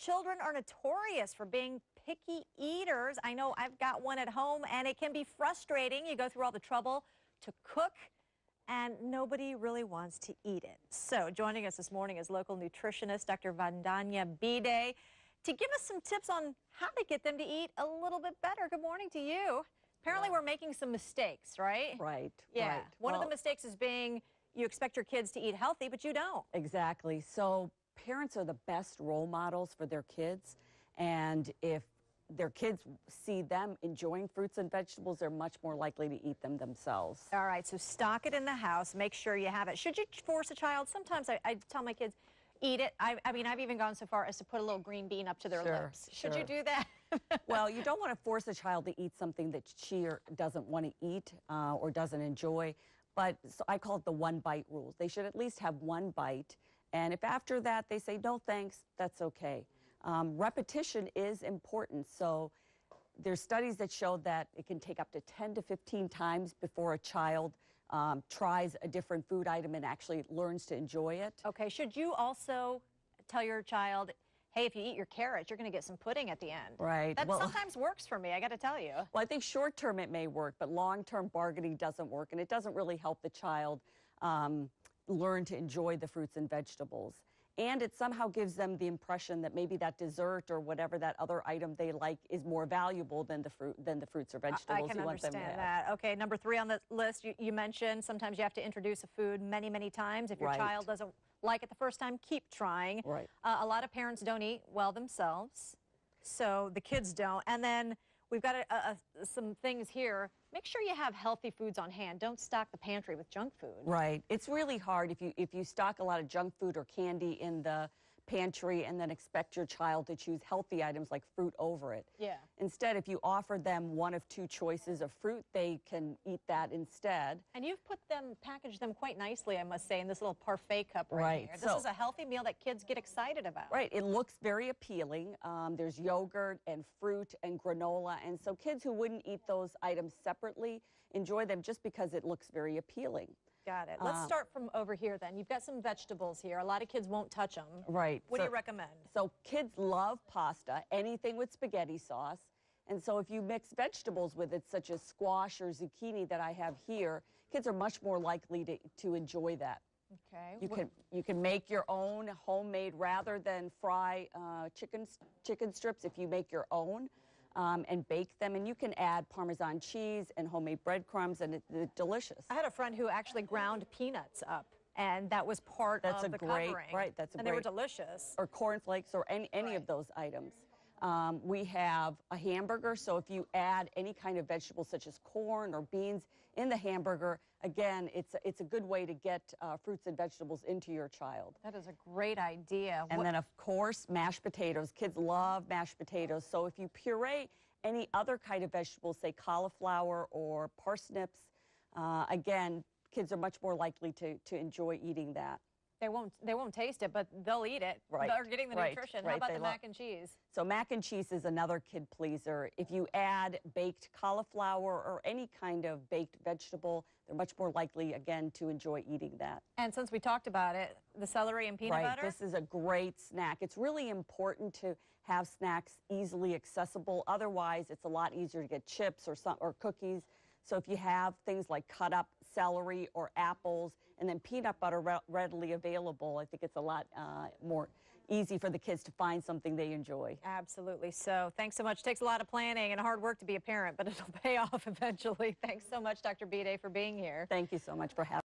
children are notorious for being picky eaters. I know I've got one at home, and it can be frustrating. You go through all the trouble to cook, and nobody really wants to eat it. So joining us this morning is local nutritionist Dr. Vee to give us some tips on how to get them to eat a little bit better. Good morning to you. Apparently we're making some mistakes, right? Right. Yeah. Right. One of the mistakes is being you expect your kids to eat healthy, but you don't. Exactly. So parents are the best role models for their kids, and if their kids see them enjoying fruits and vegetables, they're much more likely to eat them themselves. All right, so stock it in the house. Make sure you have it. Should you force a child? Sometimes I tell my kids, eat it. I mean, I've even gone so far as to put a little green bean up to their lips. Should you do that? Well, you don't want to force a child to eat something that she or doesn't want to eat or doesn't enjoy. But so I call it the one bite rules. They should at least have one bite. And if after that they say, no thanks, that's okay. Repetition is important. So there's studies that show that it can take up to 10 to 15 times before a child tries a different food item and actually learns to enjoy it. Okay, should you also tell your child, hey, if you eat your carrots, you're going to get some pudding at the end? Right. That sometimes works for me, I got to tell you. Well, I think short term it may work, but long term bargaining doesn't work, and it doesn't really help the child learn to enjoy the fruits and vegetables. And it somehow gives them the impression that maybe that dessert or whatever that other item they like is more valuable than the fruits or vegetables I can you want them to understand have. that. Okay, number 3 on the list, you mentioned sometimes you have to introduce a food many, many times. If your child doesn't like it the first time, keep trying. Right. A lot of parents don't eat well themselves, so the kids don't. And then we've got some things here. Make sure you have healthy foods on hand. Don't stock the pantry with junk food. Right. It's really hard if you stock a lot of junk food or candy in the pantry and then expect your child to choose healthy items like fruit over it. Yeah. Instead, if you offer them one of 2 choices of fruit, they can eat that instead. And you've packaged them quite nicely, I must say, in this little parfait cup right here. This is a healthy meal that kids get excited about. Right. It looks very appealing. There's yogurt and fruit and granola, and so kids who wouldn't eat those items separately enjoy them just because it looks very appealing. Got it. Let's start from over here then. You've got some vegetables here. A lot of kids won't touch them. Right. What do you recommend? So kids love pasta, anything with spaghetti sauce. And so if you mix vegetables with it, such as squash or zucchini that I have here, kids are much more likely to enjoy that. Okay. You can make your own homemade rather than fry chicken strips. If you make your own and bake them, and you can add Parmesan cheese and homemade breadcrumbs, and it's delicious. I had a friend who actually ground peanuts up, and that was part of the covering. Right, and they were delicious. Or cornflakes or any of those items. We have a hamburger, so if you add any kind of vegetable such as corn or beans in the hamburger, again, it's a good way to get fruits and vegetables into your child. That is a great idea. And then, of course, mashed potatoes. Kids love mashed potatoes, so if you puree any other kind of vegetables, say cauliflower or parsnips, again, kids are much more likely to enjoy eating that. They won't taste it, but they'll eat it. Right. They're getting the nutrition. How about the mac and cheese? So mac and cheese is another kid pleaser. If you add baked cauliflower or any kind of baked vegetable, they're much more likely, again, to enjoy eating that. And since we talked about it, the celery and peanut butter? This is a great snack. It's really important to have snacks easily accessible. Otherwise, it's a lot easier to get chips or cookies. So if you have things like cut up celery or apples and then peanut butter readily available, I think it's a lot more easy for the kids to find something they enjoy. Absolutely. So thanks so much. It takes a lot of planning and hard work to be a parent, but it'll pay off eventually. Thanks so much, Dr. Vee, for being here. Thank you so much for having me.